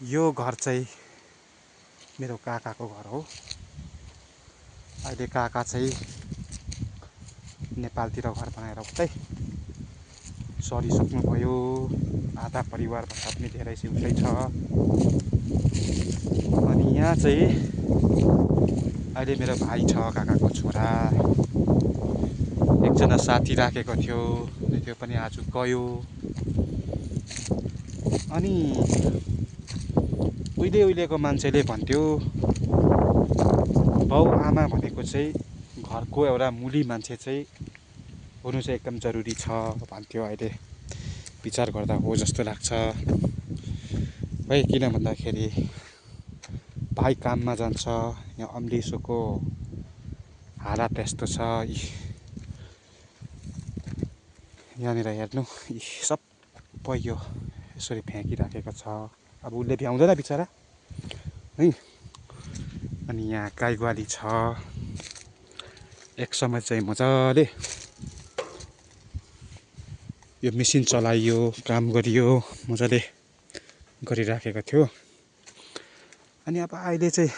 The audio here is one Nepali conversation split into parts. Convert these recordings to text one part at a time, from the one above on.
यो घर चाहिँ मेरो काकाको घर हो। अहिले काका चाहिँ नेपालतिर घर बनाएर उतै सरिसक्नुभयो। आधा परिवारभन्दा पनि धेरै चाहिँ उतै छ। अनि यहाँ चाहिँ अहिले मेरो भाइ छ, काकाको छोरा। एकजना साथी राखेको थियो, त्यो पनि आज गयो। अनि उहिलेको मान्छेले भन्थ्यो बाउ आमा भनेको चाहिँ घरको एउटा मुली मान्छे चाहिँ हुनु चाहिँ एकदम जरुरी छ भन्थ्यो। अहिले विचार गर्दा हो जस्तो लाग्छ। है किन भन्दाखेरि भाइ काममा जान्छ, यहाँ अम्लिसोको हालत यस्तो छ। यहाँनिर हेर्नु, सबै यो यसरी फ्याँकिराखेको छ। अब उसले भ्याउँदैन बिचरा है। अनि यहाँ गाई ग्वाली छ। एक समय चाहिँ मजाले यो मेसिन चलाइयो, काम गरियो, मजाले गरिराखेको थियो। अनि अब अहिले चाहिँ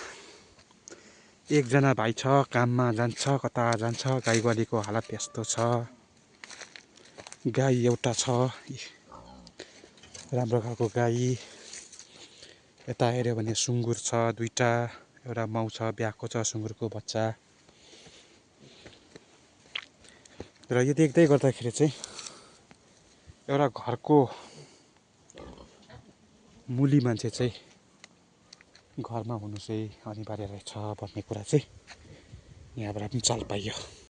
एकजना भाइ छ, काममा जान्छ, कता जान्छ। गाई ग्वालीको हालत यस्तो छ। गाई एउटा छ, राम्रो खालको गाई। यता हेऱ्यो भने सुँगुर छ दुईटा, एउटा माउ छ, ब्याएको छ सुँगुरको बच्चा। र यो देख्दै गर्दाखेरि चाहिँ एउटा घरको मुली मान्छे चाहिँ घरमा हुनु चाहिँ अनिवार्य रहेछ भन्ने कुरा चाहिँ यहाँबाट पनि चाल पाइयो।